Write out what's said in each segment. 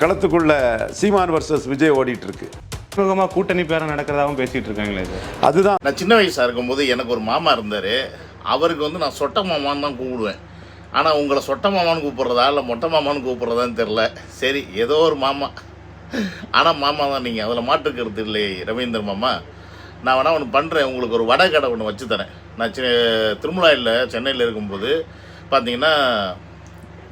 களத்துக்குள்ள சீமான் versus Vijay ஓடிட்டு இருக்கு. கூட்டணி பேரம் நடக்கிறதாவும் பேசிட்டு இருக்காங்களே. அதுதான் நான் சின்ன வயசாக இருக்கும்போது எனக்கு ஒரு மாமா இருந்தார். அவருக்கு வந்து நான் சொட்ட மாமான்னு தான் கூப்பிடுவேன். ஆனால் உங்களை சொட்ட மாமான்னு கூப்பிட்றதா இல்லை மொட்டை மாமான்னு கூப்பிட்றதான்னு தெரில. சரி, ஏதோ ஒரு மாமா, ஆனால் மாமா தான் நீங்கள், அதில் மாற்றுக்கிறது இல்லை ரவீந்திர மாமா. நான் வேணா ஒன்று பண்ணுறேன், உங்களுக்கு ஒரு வடை கடை ஒன்று வச்சு தரேன். நான் திருமலாயில் சென்னையில் இருக்கும்போது பார்த்தீங்கன்னா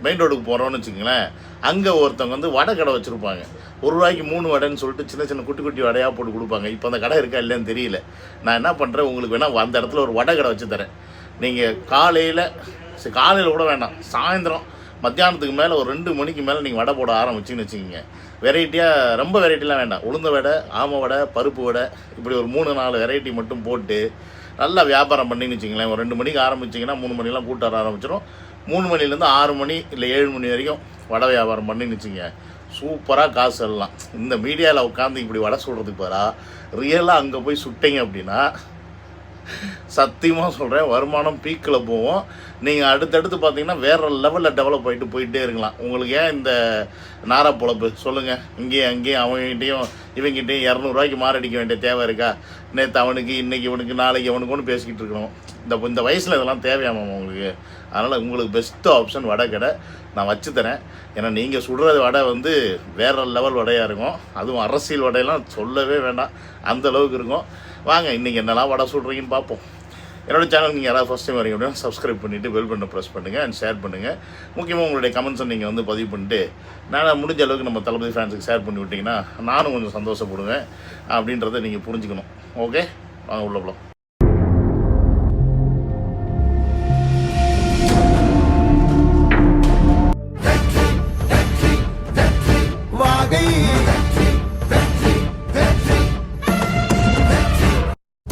மெயின் ரோடுக்கு போகிறோன்னு வச்சுக்கோங்களேன், அங்கே ஒருத்தவங்க வந்து வடை கடை வச்சுருப்பாங்க. ₹1 3 வடைன்னு சொல்லிட்டு சின்ன சின்ன குட்டி குட்டி வடையாக போட்டு கொடுப்பாங்க. இப்போ அந்த கடை இருக்கா இல்லைன்னு தெரியல. நான் என்ன பண்ணுறேன், உங்களுக்கு வேணால் அந்த இடத்துல ஒரு வடை கடை வச்சு தரேன். நீங்கள் காலையில் கூட வேண்டாம், சாயந்தரம் மத்தியானத்துக்கு மேலே ஒரு 2 மணிக்கு மேலே நீங்கள் வடை போட ஆரம்பிச்சின்னு வச்சுக்கிங்க. வெரைட்டியாக, ரொம்ப வெரைட்டிலாம் வேண்டாம், உளுந்த வடை, ஆம வடை, பருப்பு வடை, இப்படி ஒரு 3-4 வெரைட்டி மட்டும் போட்டு நல்லா வியாபாரம் பண்ணின்னு வச்சுங்களேன். ஒரு 2 மணிக்கு ஆரம்பிச்சிங்கன்னா 3 மணிலாம் கூட்ட ஆரம்பிச்சிடும். 3 மணிலேருந்து 6 மணி இல்லை 7 மணி வரைக்கும் வடை வியாபாரம் பண்ணின்னு வச்சுங்க. சூப்பராக காசு எல்லாம். இந்த மீடியாவில் உட்காந்து இப்படி வடை சுடுறதுக்கு பதிலாக ரியலாக அங்கே போய் சுட்டிங்க அப்படின்னா சத்தியமாக சொல்கிறேன், வருமானம் பீக்கில் போவோம். நீங்கள் அடுத்தடுத்து பார்த்தீங்கன்னா வேறு லெவலில் டெவலப் ஆகிட்டு போயிட்டே இருக்கலாம். உங்களுக்கு ஏன் இந்த நாரா பொழப்பு சொல்லுங்கள்? இங்கேயும் அங்கேயும் அவங்ககிட்டையும் இவங்ககிட்டையும் ₹200 மாரடிக்க வேண்டிய தேவை இருக்கா? நேற்று அவனுக்கு, இன்றைக்கி இவனுக்கு, நாளைக்கு அவனுக்கு ஒன்று பேசிக்கிட்டு இருக்கணும். இந்த வயசில் இதெல்லாம் தேவையாமாம் உங்களுக்கு? அதனால் உங்களுக்கு பெஸ்ட்டு ஆப்ஷன் வடை கடை நான் வச்சு தரேன். ஏன்னா நீங்கள் சுடுறது வடை வந்து வேறு லெவல் வடையாக இருக்கும். அதுவும் அரசியல் வடையெல்லாம் சொல்லவே வேண்டாம், அந்தளவுக்கு இருக்கும். வாங்க, இன்றைக்கி என்னெல்லாம் வடை சுடுறீங்கன்னு பார்ப்போம். என்னோடய சேனல் நீங்கள் யாராவது ஃபஸ்ட் டைம் வரீங்க அப்படின்னா சப்ஸ்கிரைப் பண்ணிவிட்டு பெல் பட்டனை ப்ரெஸ் பண்ணுங்கள் அண்ட் ஷேர் பண்ணுங்கள். முக்கியமாக உங்களுடைய கமெண்ட்ஸை நீங்கள் வந்து பதிவு பண்ணிட்டு நான் முடிஞ்ச அளவுக்கு நம்ம தளபதி ஃபேன்ஸுக்கு ஷேர் பண்ணி விட்டிங்கன்னா நானும் கொஞ்சம் சந்தோஷப்படுவேன் அப்படின்றத நீங்கள் புரிஞ்சுக்கணும். ஓகே, வாங்க உள்ள போகலாம்.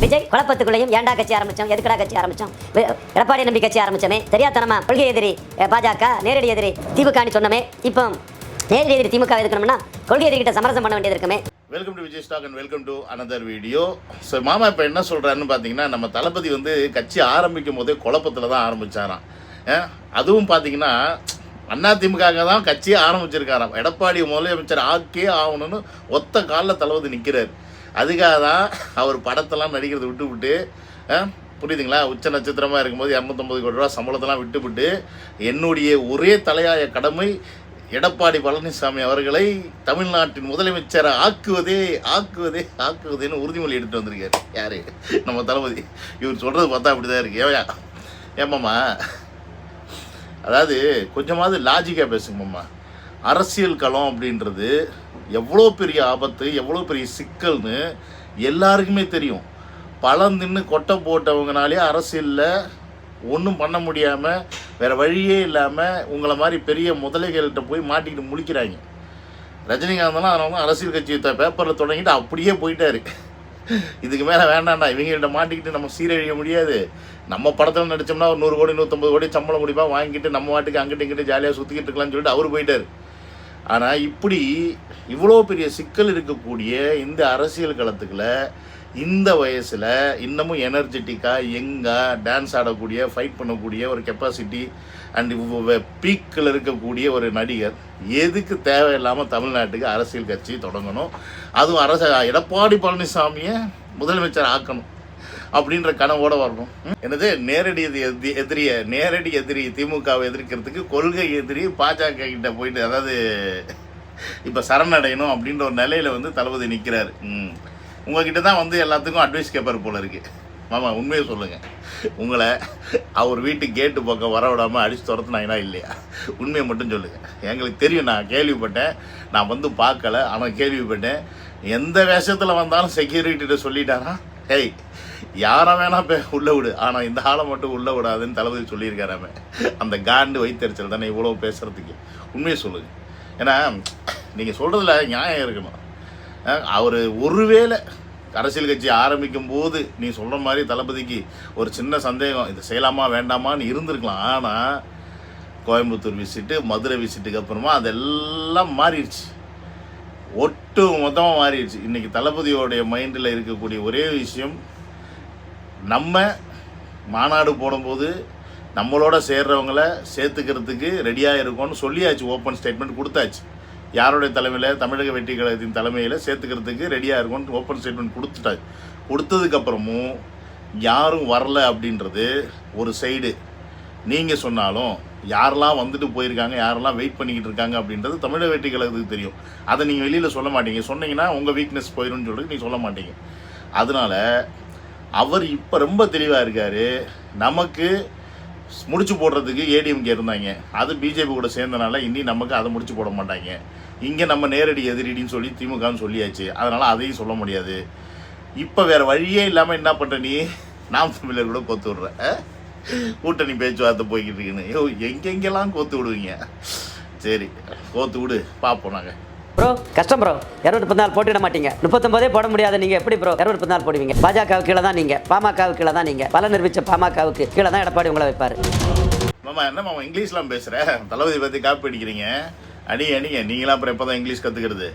விஜய் குழப்பத்துக்குள்ளேயும் ஏண்டா கட்சி ஆரம்பிச்சோம், எதுக்கடா கட்சி ஆரம்பிச்சோம், எடப்பாடி நம்பி கட்சி ஆரம்பிச்சோமே, தெரியாதனமா கொள்கை எதிரி பாஜக, நேரடி எதிரி திமுகன்னு சொன்னமே, இப்போ நேரடி எதிரி திமுக எதுக்கணும்னா கொள்கை எதிரிகிட்ட சமரசம் பண்ண வேண்டியது இருக்குமே. Welcome to Vijay stock and welcome to another video. So மாமா இப்போ என்ன சொல்கிறாருன்னு பார்த்தீங்கன்னா, நம்ம தளபதி வந்து கட்சி ஆரம்பிக்கும் போதே குழப்பத்தில் தான் ஆரம்பித்தாராம். அதுவும் பார்த்தீங்கன்னா அதிமுக தான் கட்சியை ஆரம்பிச்சிருக்காராம். எடப்பாடி முதலமைச்சர் ஆக்கே ஆகணும்னு ஒத்த காலில் தளபதி நிற்கிறார். அதுக்காக தான் அவர் படத்தெல்லாம் நடிக்கிறத விட்டு புரியுதுங்களா, உச்ச நட்சத்திரமாக இருக்கும்போது ₹250 கோடி சம்பளத்தெல்லாம் விட்டுவிட்டு என்னுடைய ஒரே தலையாய கடமை எடப்பாடி பழனிசாமி அவர்களை தமிழ்நாட்டின் முதலமைச்சரை ஆக்குவதேன்னு உறுதிமொழி எடுத்து வந்திருக்காரு. யார்? நம்ம தளபதி. இவர் சொல்கிறது பார்த்தா அப்படி தான் இருக்கு. ஏமாம்மா, அதாவது கொஞ்சமாவது லாஜிக்காக பேசுங்கம்மா. அரசியல் களம் அப்படின்றது எவ்வளோ பெரிய ஆபத்து, எவ்வளோ பெரிய சிக்கல்னு எல்லாருக்குமே தெரியும். பழம் தின்னு கொட்டை போட்டவங்கனாலே அரசியலில் ஒன்றும் பண்ண முடியாமல் வேறு வழியே இல்லாமல் உங்களை மாதிரி பெரிய முதலைகள்கிட்ட போய் மாட்டிக்கிட்டு முழிக்கிறாங்க. ரஜினிகாந்த்லாம் அதனால தான் அரசியல் கட்சி பேப்பரில் தொடங்கிட்டு அப்படியே போயிட்டாரு. இதுக்கு மேலே வேண்டாண்டா, இவங்கள்ட்ட மாட்டிக்கிட்டு நம்ம சீரழிய முடியாது. நம்ம படத்தில் நடித்தோம்னா ஒரு 100 கோடி 150 கோடி சம்பளம் முடிப்பா வாங்கிட்டு நம்ம வாட்டுக்கு அங்கிட்டு இங்கிட்டு ஜாலியாக சுற்றிக்கிட்டு இருக்கலாம்னு சொல்லிட்டு அவர் போயிட்டார். ஆனால் இப்படி இவ்வளோ பெரிய சிக்கல் இருக்கக்கூடிய இந்த அரசியல் களத்துக்குள்ள இந்த வயசில் இன்னமும் எனர்ஜெட்டிக்காக யங்காக டான்ஸ் ஆடக்கூடிய, ஃபைட் பண்ணக்கூடிய ஒரு கெப்பாசிட்டி அண்ட் பீக்கில் இருக்கக்கூடிய ஒரு நடிகர் எதுக்கு தேவையில்லாமல் தமிழ்நாட்டுக்கு அரசியல் கட்சி தொடங்கணும், அதுவும் எடப்பாடி பழனிசாமியை முதலமைச்சர் ஆக்கணும் அப்படின்ற கனவோடு வரணும். என்னது நேரடி எதிரி திமுகவை எதிர்க்கிறதுக்கு கொள்கை எதிரி பாஜக கிட்ட போயிட்டு, அதாவது இப்போ சரணடையணும் அப்படின்ற ஒரு நிலையில் வந்து தளபதி நிற்கிறாரு. உங்ககிட்ட தான் வந்து எல்லாத்துக்கும் அட்வைஸ் கேட்பார் போல இருக்கு. மாமா, உண்மையை சொல்லுங்கள், உங்களை அவர் வீட்டுக்கு கேட்டு பக்கம் வர விடாமல் அடித்து துரத்துனாங்கன்னா இல்லையா? உண்மையை மட்டும் சொல்லுங்கள். எங்களுக்கு தெரியும், நான் கேள்விப்பட்டேன், நான் வந்து பார்க்கல, ஆனால் கேள்விப்பட்டேன். எந்த வேஷத்தில் வந்தாலும் செக்யூரிட்டிகிட்ட சொல்லிட்டாரா, ஹேய் யாரை வேணா உள்ளே விடு, ஆனால் இந்த ஆளை மட்டும் உள்ளே விடாதுன்னு தளபதி சொல்லியிருக்காராமே. அந்த காண்டு வைத்தறிச்சல் தானே இவ்வளோ பேசுகிறதுக்கு. உண்மையை சொல்லுங்கள். ஏன்னா நீங்கள் சொல்கிறதுல நியாயம் இருக்கணும். அவர் ஒருவேளை அரசியல் கட்சி ஆரம்பிக்கும் போது நீ சொல்கிற மாதிரி தளபதிக்கு ஒரு சின்ன சந்தேகம், இது செய்யலாமா வேண்டாமான்னு இருந்திருக்கலாம். ஆனால் கோயம்புத்தூர் விசிட்டு, மதுரை விசிட்டுக்கு அப்புறமா அதெல்லாம் மாறிடுச்சு, ஒட்டு மொத்தமாக மாறிடுச்சு. இன்றைக்கி தளபதியோடைய மைண்டில் இருக்கக்கூடிய ஒரே விஷயம், நம்ம மாநாடு போடும்போது நம்மளோட சேர்றவங்கள சேர்த்துக்கிறதுக்கு ரெடியாக இருக்கோன்னு சொல்லியாச்சு, ஓப்பன் ஸ்டேட்மெண்ட் கொடுத்தாச்சு. யாருடைய தலைமையில், தமிழக வெற்றி கழகத்தின் தலைமையில் சேர்த்துக்கிறதுக்கு ரெடியாக இருக்கும்னு ஓப்பன் ஸ்டேட்மெண்ட் கொடுத்துட்டாரு. கொடுத்ததுக்கப்புறமும் யாரும் வரல அப்படின்றது ஒரு சைடு. நீங்கள் சொன்னாலும் யாரெல்லாம் வந்துட்டு போயிருக்காங்க, யாரெல்லாம் வெயிட் பண்ணிக்கிட்டு இருக்காங்க அப்படின்றது தமிழக வெற்றி கழகத்துக்கு தெரியும். அதை நீங்கள் வெளியில் சொல்ல மாட்டீங்க. சொன்னீங்கன்னா உங்கள் வீக்னஸ் போயிடும்னு சொல்லிட்டு நீங்கள் சொல்ல மாட்டீங்க. அதனால் அவர் இப்போ ரொம்ப தெளிவாக இருக்கார். நமக்கு முடிச்சு போடுறதுக்கு ஏடிஎம்கே இருந்தாங்க, அது பிஜேபி கூட சேர்ந்தனால இனி நமக்கு அதை முடிச்சு போட மாட்டாங்க. இங்கே நம்ம நேரடி எதிரடின்னு சொல்லி திமுகன்னு சொல்லியாச்சு, அதனால் அதையும் சொல்ல முடியாது. இப்போ வேறு வழியே இல்லாமல் என்ன பண்ணுற நீ, நாம் தமிழர் கூட கோத்து விடுற கூட்டணி பேச்சுவார்த்தை போய்கிட்டு இருக்குன்னு. ஐயோ எங்கெங்கெல்லாம் கோத்து விடுவீங்க. சரி கோத்து விடு, பார்ப்போம் நாங்கள். ப்ரோ கஷ்டம் ப்ரோ. 234 போட்டிட மாட்டீங்க. 39 போட முடியாது. நீங்கள் எப்படி ப்ரோ 234 போடுவீங்க? பாஜகவுக்கு கீழே தான் நீங்கள், பாமகவுக்கு கீழே தான் நீங்கள், பல நிரூபித்த பாமகவுக்கு கீழே தான் எடப்பாடி உங்களை வைப்பார். மாமா என்ன மாமா இங்கிலீஷ்லாம் பேசுகிறேன்? தளபதி பற்றி காப்பி அடிக்கிறீங்க. அடிங்க நீங்களாம் அப்புறம் எப்போ தான் இங்கிலீஷ் கற்றுக்கிறது?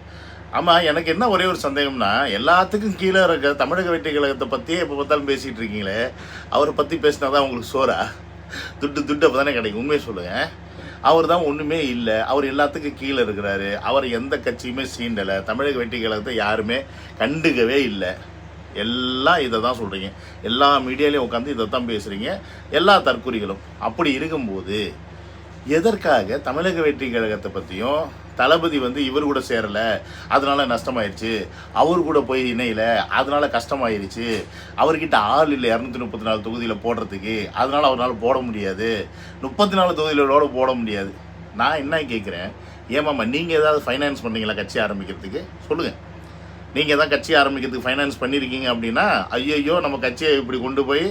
ஆமாம், எனக்கு என்ன ஒரே ஒரு சந்தேகம்னா, எல்லாத்துக்கும் கீழே இருக்க தமிழக வெற்றி கழகத்தை பற்றியே எப்போ பார்த்தாலும் பேசிகிட்டு இருக்கீங்களே, அவரை பற்றி பேசினா தான் உங்களுக்கு சோறா? துட்டு அப்போ தானே கிடைக்கும். உண்மையை சொல்லுங்கள். அவர் தான் ஒன்றுமே இல்லை, அவர் எல்லாத்துக்கும் கீழே இருக்கிறாரு. அவர் எந்த கட்சியுமே சீண்டலை, தமிழக வெற்றி கழகத்தை யாருமே கண்டுக்கவே இல்லை. எல்லாம் இதை தான் சொல்கிறீங்க, எல்லா மீடியாலையும் உட்காந்து இதை தான் பேசுகிறீங்க, எல்லா தற்கொலைகளும். அப்படி இருக்கும்போது எதற்காக தமிழக வெற்றி கழகத்தை பற்றியும், தளபதி இவர் கூட சேரலை அதனால நஷ்டமாயிருச்சு, அவர் கூட போய் இணையில அதனால கஷ்டமாயிருச்சு, அவர்கிட்ட ஆள் இல்லை 234 தொகுதியில் போடுறதுக்கு, அதனால அவரால் போட முடியாது, 34 தொகுதிகளோட போட முடியாது. நான் என்ன கேட்குறேன், ஏமாம்மா நீங்கள் ஏதாவது ஃபைனான்ஸ் பண்ணீங்களா கட்சி ஆரம்பிக்கிறதுக்கு? சொல்லுங்கள். நீங்கள் தான் கட்சி ஆரம்பிக்கிறதுக்கு ஃபைனான்ஸ் பண்ணியிருக்கீங்க அப்படின்னா, ஐயோ நம்ம கட்சியை இப்படி கொண்டு போய்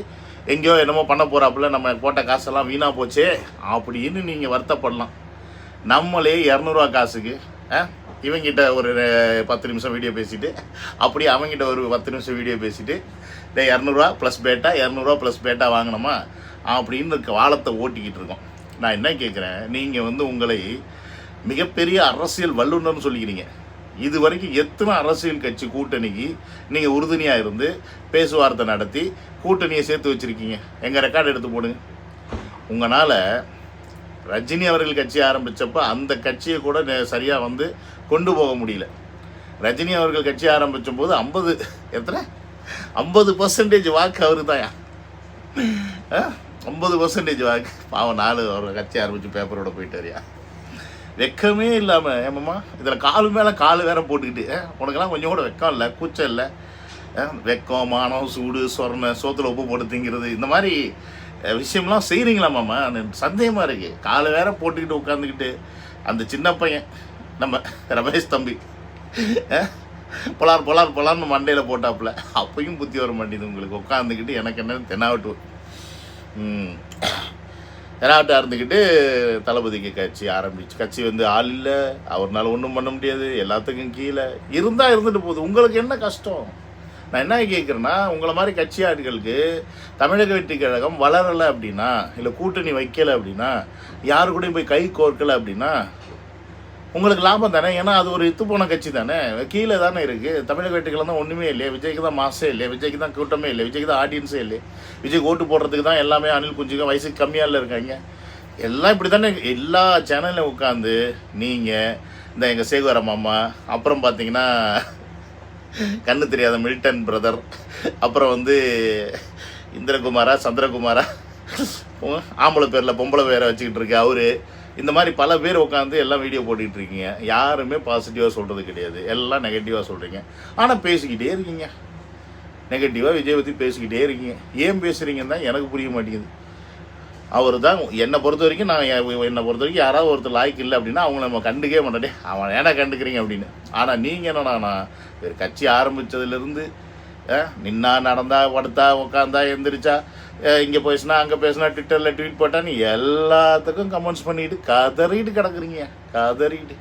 எங்கேயோ என்னமோ பண்ண போகிறாப்புல, நம்ம போட்ட காசெல்லாம் வீணாக போச்சே அப்படின்னு நீங்கள் வருத்தப்படலாம். நம்மளே 200 காசுக்கு இவங்கிட்ட ஒரு 10 நிமிஷம் வீடியோ பேசிவிட்டு, அப்படியே அவங்ககிட்ட ஒரு 10 நிமிஷம் வீடியோ பேசிவிட்டு, 200 ப்ளஸ் பேட்டா 200 ப்ளஸ் பேட்டா வாங்கினோமா அப்படின்னு வாழத்தை ஓட்டிக்கிட்டு இருக்கோம். நான் என்ன கேட்குறேன், நீங்கள் உங்களை மிகப்பெரிய அரசியல் வல்லுநர்னு சொல்லிக்கிறீங்க. இது வரைக்கும் எத்தனை அரசியல் கட்சி கூட்டணிக்கு நீங்கள் உறுதுணையாக இருந்து பேச்சுவார்த்தை நடத்தி கூட்டணியை சேர்த்து வச்சுருக்கீங்க? எங்கள் ரெக்கார்டு எடுத்து போடுங்க. உங்களால் ரஜினி அவர்கள் கட்சி ஆரம்பித்தப்போ அந்த கட்சியை கூட சரியாக கொண்டு போக முடியல. ரஜினி அவர்கள் கட்சி ஆரம்பித்த போது 50% வாக்கு அவரு தான். 50% வாக்கு. பாவம் 4 அவர் கட்சி ஆரம்பித்து பேப்பரோட போயிட்டாரியா. வெக்கமே இல்லாமல் ஏமாம்மா இதில் காலு மேலே காலு வேற போட்டுக்கிட்டு, உனக்கெல்லாம் கொஞ்சம் கூட வெக்கம் இல்லை, கூச்சம் இல்லை. வெக்கம், மானம், சூடு, சொரணை, சோத்தில் உப்பு போட்டு திங்கிறது, இந்த மாதிரி விஷயம்லாம் செய்கிறீங்களாமாம்மா? சந்தேகமாக இருக்குது. காலை வேற போட்டுக்கிட்டு உட்காந்துக்கிட்டு அந்த சின்ன பையன் நம்ம ரமேஷ் தம்பி பொலார்னு மண்டையில் போட்டாப்புல, அப்பையும் புத்தி வர மாட்டேங்குது உங்களுக்கு. உட்காந்துக்கிட்டு எனக்கு என்ன தென்னாவட்டு தெனாவட்டாக இருந்துக்கிட்டு தளபதிக்கு கட்சி ஆரம்பிச்சு, கட்சி ஆள் இல்லை, அவர்னால ஒன்றும் பண்ண முடியாது, எல்லாத்துக்கும் கீழே இருந்தால் இருந்துட்டு போகுது. உங்களுக்கு என்ன கஷ்டம்? நான் என்ன கேட்குறேன்னா, உங்களை மாதிரி கட்சி ஆட்களுக்கு தமிழக வெற்றி கழகம் வளரலை அப்படின்னா, இல்லை கூட்டணி வைக்கலை அப்படின்னா, யாரு கூடயும் போய் கை கோர்க்கலை அப்படின்னா உங்களுக்கு லாபம் தானே. ஏன்னா அது ஒரு இத்து போன கட்சி தானே, கீழே தானே இருக்குது. தமிழக வெற்றி கழகம் தான் ஒன்றுமே இல்லையே, விஜய்க்கு தான் மாசே இல்லையே, விஜய்க்கு தான் கூட்டமே இல்லை, விஜய்க்கு தான் ஆடியன்ஸே இல்லையே, விஜய் ஓட்டு போடுறதுக்கு தான் எல்லாமே அனில் குஞ்சுங்க வயசுக்கு கம்மியாக இருக்காங்க. எல்லாம் இப்படி தானே எல்லா சேனல்லையும் உட்காந்து நீங்கள் இந்த எங்கள் சேகுவர மாமா, அப்புறம் பார்த்தீங்கன்னா கண்ணு தெரியாத மில்டன் பிரதர், அப்புறம் இந்திரகுமாரா சந்திரகுமாரா, ஆம்பளை பேரில் பொம்பளை பேரை வச்சுக்கிட்டு இருக்கு அவரு, இந்த மாதிரி பல பேர் உட்காந்து எல்லாம் வீடியோ போட்டுக்கிட்டு இருக்கீங்க. யாருமே பாசிட்டிவாக சொல்கிறது கிடையாது, எல்லாம் நெகட்டிவாக சொல்கிறீங்க. ஆனால் பேசிக்கிட்டே இருக்கீங்க, நெகட்டிவாக விஜய் பற்றி பேசிக்கிட்டே இருக்கீங்க. ஏன் பேசுகிறீங்கன்னு தான் எனக்கு புரிய மாட்டேங்குது. அவர் தான் என்னை பொறுத்த வரைக்கும், என்னை பொறுத்த வரைக்கும் யாராவது ஒருத்தர் லாய்க்கு இல்லை அப்படின்னா அவங்கள நம்ம கண்டுக்கவே மாட்டேன், அவன் ஏன்னா கண்டுக்கிறீங்க அப்படின்னு. ஆனால் நீங்கள் என்னன்னா ஒரு கட்சி ஆரம்பித்ததுலேருந்து நின்னா நடந்தா படுத்தா உட்காந்தா எந்திரிச்சா இங்கே பேசினா அங்கே பேசினா ட்விட்டரில் ட்வீட் போட்டா நீ எல்லாத்துக்கும் கமெண்ட்ஸ் பண்ணிட்டு கதறிட்டு கிடக்குறீங்க, கதறிட்டு.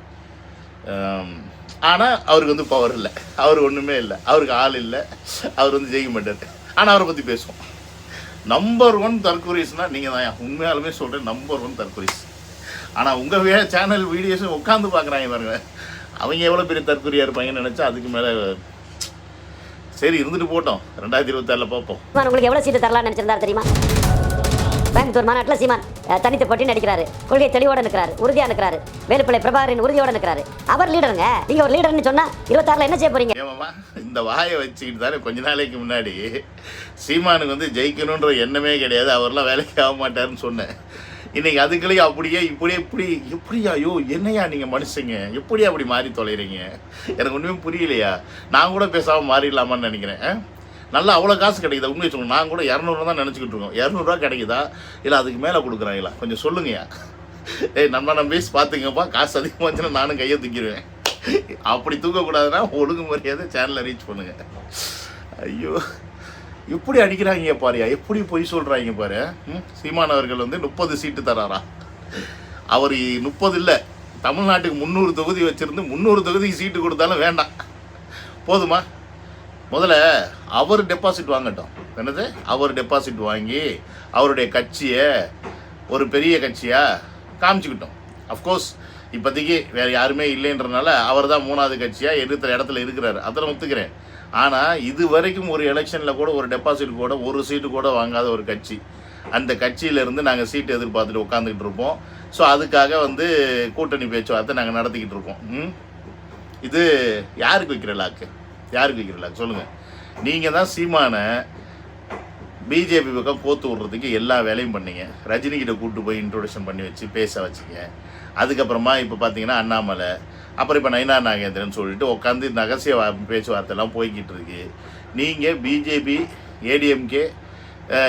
ஆனால் அவருக்கு பவர் இல்லை, அவர் ஒன்றுமே இல்லை, அவருக்கு ஆள் இல்லை, அவர் ஜெயிக்க மாட்டார். ஆனால் அவரை பற்றி பேசுவோம். நம்பர் 1 தற்கொலைஸ்னால் நீங்கள் தான். உண்மையாலுமே சொல்கிறேன், நம்பர் 1 தற்கொலைஸ். ஆனால் உங்கள் சேனல் வீடியோஸும் உட்காந்து பார்க்குறாங்க பாருங்க, அவங்க எவ்வளோ பெரிய தற்கொலையாக இருப்பாங்கன்னு நினச்சா அதுக்கு மேலே சரி இருந்துட்டு போட்டோம். 2026 பார்ப்போம். உங்களுக்கு எவ்வளோ சீட்டு தரலாம்னு நினச்சிருந்தாரு தெரியுமா? கோயம்புத்தூர் மாநாட்டில் சீமான் தனித்து போட்டி நடிக்கிறாரு, கொள்கை தெளிவோட நிற்கிறாரு, உறுதியா நிற்கிறாரு, வேலுப்பிள்ளை பிரபாகரன் உறுதியோட நிற்கிறாரு. அவர் லீடருங்க. நீங்க ஒரு லீடர்னு சொன்னா 26ல என்ன செய்ய போறீங்க? ஏமாம்மா இந்த வாயை வச்சுக்கிட்டு தானே கொஞ்ச நாளைக்கு முன்னாடி சீமானுக்கு வந்து ஜெயிக்கணுன்ற எண்ணமே கிடையாது, அவர்லாம் வேலைக்கு ஆக மாட்டாருன்னு சொன்னேன். இன்னைக்கு அதுக்குள்ளேயே அப்படியே எப்படியா ஐயோ என்னையா நீங்கள் மனுஷங்க எப்படி அப்படி மாறி தொலைகிறீங்க? எனக்கு ஒன்றுமே புரியலையா? நான் கூட பேசாமல் மாறிடலாமான்னு நினைக்கிறேன். நல்லா அவ்வளோ காசு கிடைக்குதா? உண்மையை சொல்லணும், நான் கூட 200 தான் நினச்சிக்கிட்டு இருக்கோம். 200 கிடைக்குதா இல்லை அதுக்கு மேலே கொடுக்குறாங்களா? கொஞ்சம் சொல்லுங்கய்யா. நம்ம பேசி பார்த்துங்கப்பா, காசு அதிகமாக வந்துச்சுன்னா நானும் கையை தூக்கிடுவேன். அப்படி தூக்கக்கூடாதுன்னா ஒழுங்கு மரியாதை சேனலை ரீச் பண்ணுங்க. ஐயோ எப்படி அடிக்கிறாங்க பாருயா, எப்படி பொய் சொல்கிறாங்க பாரு. சீமான் அவர்கள் வந்து 30 சீட்டு தராரா? அவர் 30 இல்லை, தமிழ்நாட்டுக்கு 300 தொகுதி வச்சுருந்து 300 தொகுதிக்கு சீட்டு கொடுத்தாலும் வேண்டாம். போதுமா? முதல்ல அவர் டெபாசிட் வாங்கட்டும். என்னது? அவர் டெபாசிட் வாங்கி அவருடைய கட்சியை ஒரு பெரிய கட்சியாக காமிச்சிக்கிட்டோம். அஃப்கோர்ஸ் இப்போதைக்கு வேறு யாருமே இல்லைன்றனால அவர் தான் 3வது கட்சியாக இருக்கிற இடத்துல இருக்கிறாரு, அதில் ஒத்துக்கிறேன். ஆனால் இது வரைக்கும் ஒரு எலெக்ஷனில் கூட ஒரு டெபாசிட் கூட ஒரு சீட்டு கூட வாங்காத ஒரு கட்சி. அந்த கட்சியிலேருந்து நாங்கள் சீட்டு எதிர்பார்த்துட்டு உட்காந்துக்கிட்டு இருப்போம். ஸோ அதுக்காக வந்து கூட்டணி பேச்சுவார்த்தை நாங்கள் நடத்திக்கிட்டு இருக்கோம். இது யாருக்கு வைக்கிற லாக்கு? யாருக்கு வைக்கிற லாக்கு சொல்லுங்கள்? நீங்கள் தான் சீமானை பிஜேபி பக்கம் கோத்து விட்றதுக்கு எல்லா வேலையும் பண்ணீங்க. ரஜினிகிட்ட கூப்பிட்டு போய் இன்ட்ரோடக்ஷன் பண்ணி வச்சு பேச வச்சிங்க. அதுக்கப்புறமா இப்போ பார்த்தீங்கன்னா அண்ணாமலை, அப்புறம் இப்போ நயினா நாகேந்திரன் சொல்லிட்டு உட்காந்து ரகசிய பேச்சுவார்த்தைலாம் போய்கிட்டு இருக்கு. நீங்கள் பிஜேபி, ஏடிஎம்கே,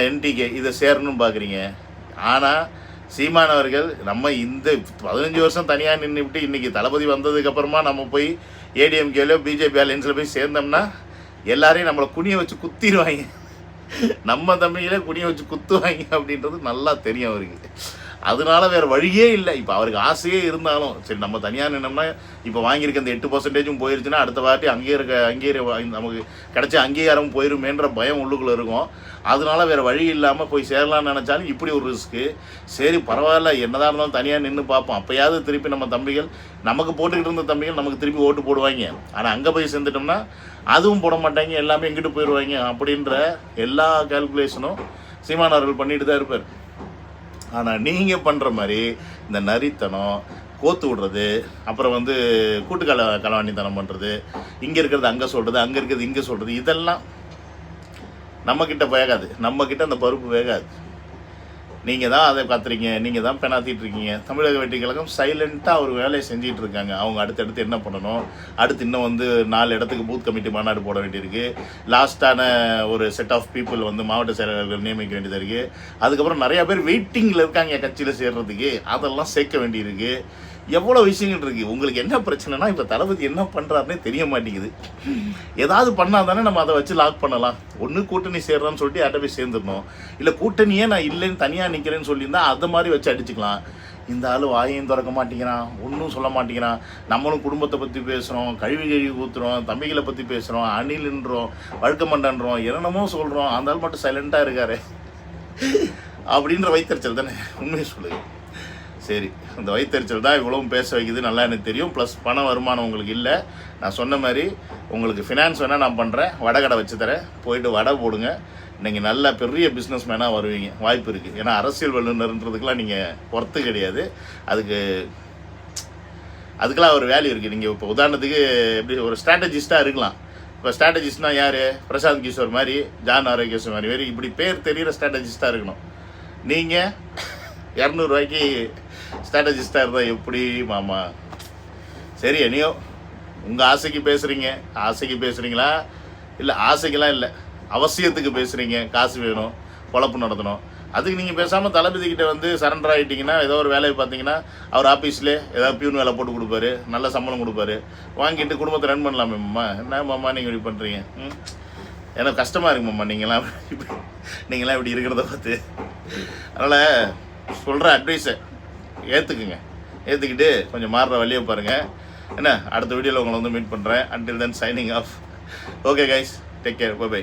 என்டிகே இதை சேரணும்னு பார்க்குறீங்க. ஆனால் சீமானவர்கள் நம்ம இந்த 15 வருஷம் தனியாக நின்றுவிட்டு இன்றைக்கி தளபதி வந்ததுக்கப்புறமா நம்ம போய் ஏடிஎம்கேலையோ பிஜேபி அலையன்ஸில் போய் சேர்ந்தோம்னா எல்லாரையும் நம்மளை குனியை வச்சு குத்திடுவாங்க. நம்ம தம்பிகளே குனியை வச்சு குத்துவாங்க அப்படின்றது நல்லா தெரியும் அவருக்கு. அதனால வேறு வழியே இல்லை. இப்போ அவருக்கு ஆசையே இருந்தாலும் சரி நம்ம தனியாக நின்னோம்னா இப்போ வாங்கியிருக்க அந்த 8% போயிருச்சுன்னா அடுத்த வாட்டி அங்கீகாரம் நமக்கு கிடைச்ச அங்கீகாரம் போயிருமேன்ற பயம் உள்ளுக்குள்ளே இருக்கும். அதனால வேறு வழி இல்லாமல் போய் சேரலாம்னு நினச்சாலும் இப்படி ஒரு ரிஸ்க்கு. சரி பரவாயில்ல, என்னதான் இருந்தாலும் தனியாக நின்று பார்ப்போம், அப்போயாவது திருப்பி நம்ம தம்பிகள் நமக்கு போட்டுக்கிட்டு இருந்த தம்பிகள் நமக்கு திருப்பி ஓட்டு போடுவாங்க. ஆனால் அங்கே போய் சேர்ந்துட்டோம்னா அதுவும் போட மாட்டாங்க, எல்லாமே எங்கிட்டு போயிடுவாங்க அப்படின்ற எல்லா கால்குலேஷனும் சீமான் அவர்கள் பண்ணிட்டு தான் இருப்பார். ஆனால் நீங்கள் பண்ணுற மாதிரி இந்த நரித்தனம், கோத்து விடுறது, அப்புறம் வந்து களவாணித்தனம் பண்ணுறது, இங்கே இருக்கிறது அங்கே சொல்கிறது, அங்கே இருக்கிறது இங்கே சொல்கிறது, இதெல்லாம் நம்மக்கிட்ட வேகாது. நம்மக்கிட்ட அந்த பருப்பு வேகாது. நீங்கள் தான் அதை பார்த்துறீங்க, நீங்கள் தான் பெணாத்திட்டு இருக்கீங்க. தமிழக வெற்றிக் கழகம் சைலண்ட்டாக ஒரு வேலையை செஞ்சிகிட்டு இருக்காங்க. அவங்க அடுத்தடுத்து என்ன பண்ணணும், அடுத்து இன்னும் வந்து 4 இடத்துக்கு பூத் கமிட்டி மாநாடு போட வேண்டியிருக்கு. லாஸ்ட்டான ஒரு செட் ஆஃப் பீப்புள் வந்து மாவட்ட செயலாளர்கள் நியமிக்க வேண்டியதாக இருக்குது. அதுக்கப்புறம் நிறையா பேர் வெயிட்டிங்கில் இருக்காங்க கட்சியில் சேர்றதுக்கு, அதெல்லாம் சேர்க்க வேண்டியிருக்கு. எவ்வளோ விஷயங்கள் இருக்குது. உங்களுக்கு என்ன பிரச்சனைனா இப்போ தளபதி என்ன பண்ணுறாருன்னே தெரிய மாட்டேங்குது. ஏதாவது பண்ணால் தானே நம்ம அதை வச்சு லாக் பண்ணலாம். ஒன்று கூட்டணி சேர்றான்னு சொல்லிட்டு யார்ட்ட போய் சேர்ந்துடணும், இல்லை கூட்டணியே நான் இல்லைன்னு தனியாக நிற்கிறேன்னு சொல்லியிருந்தா அதை மாதிரி வச்சு அடிச்சுக்கலாம். இந்த ஆள் வாயையும் திறக்க மாட்டேங்கிறான், ஒன்றும் சொல்ல மாட்டேங்கிறான். நம்மளும் குடும்பத்தை பற்றி பேசுகிறோம், கழுவி ஊற்றுறோம், தம்பிகளை பற்றி பேசுகிறோம், அணில்ன்றோம், வழக்கமண்டன்றோம், என்னென்னமோ சொல்கிறோம். அந்த ஆள் மட்டும் சைலண்ட்டாக இருக்காரு அப்படின்ற வைத்தறிச்சல் தானே உண்மையை சொல்லுது. சரி, அந்த வைத்தறிச்சல் தான் இவ்வளவும் பேச வைக்குது, நல்லா எனக்கு தெரியும். ப்ளஸ் பண வருமானம் உங்களுக்கு இல்லை. நான் சொன்ன மாதிரி உங்களுக்கு ஃபினான்ஸ் வேணால் நான் பண்ணுறேன், வடை கடை வச்சு தரேன், போயிட்டு வடை போடுங்க. நீங்கள் நல்ல பெரிய பிஸ்னஸ் மேனாக வருவீங்க, வாய்ப்பு இருக்குது. ஏன்னா அரசியல் வல்லுநர்ன்றதுக்கெலாம் நீங்கள் ஒர்த்து கிடையாது. அதுக்கெல்லாம் ஒரு வேல்யூ இருக்குது. நீங்கள் இப்போ உதாரணத்துக்கு எப்படி ஒரு ஸ்ட்ராட்டஜிஸ்ட்டாக இருக்கலாம். இப்போ ஸ்ட்ராட்டஜிஸ்ட்னால் யார்? பிரசாந்த் கிஷோர் மாதிரி, ஜான் ஆரோக்கியேஸ்வர் மாதிரி இப்படி பேர் தெரிகிற ஸ்ட்ராட்டஜிஸ்ட்டாக இருக்கணும். நீங்கள் 200 ரூபாய்க்கு ஸ்ட்ராட்டஜிஸ்டாக இருந்தால் எப்படி மாமா? சரி, என்னையோ உங்கள் ஆசைக்கு பேசுகிறீங்க. ஆசைக்கு பேசுகிறீங்களா? இல்லை ஆசைக்கெல்லாம் இல்லை, அவசியத்துக்கு பேசுகிறீங்க. காசு வேணும், பொழப்பு நடத்தணும். அதுக்கு நீங்கள் பேசாமல் தளபதிக்கிட்ட வந்து சரண்டர் ஆகிட்டிங்கன்னா ஏதோ ஒரு வேலையை பார்த்தீங்கன்னா அவர் ஆஃபீஸ்லேயே ஏதாவது பியூன் வேலை போட்டு கொடுப்பாரு, நல்ல சம்பளம் கொடுப்பாரு, வாங்கிட்டு குடும்பத்தை ரன் பண்ணலாமே மாமா. என்ன மாமா நீங்கள் இப்படி பண்ணுறீங்க? எனக்கு கஷ்டமாக இருக்கு மாமா நீங்களாம் இப்படி இருக்கிறத பார்த்து. அதனால் சொல்கிற அட்வைஸை ஏற்றுக்குங்க, ஏற்றுக்கிட்டு கொஞ்சம் மாறுற வழியை பாருங்கள். என்ன, அடுத்த வீடியோவில் உங்களை வந்து மீட் பண்ணுறேன். Until then signing off. Okay guys, take care, bye by.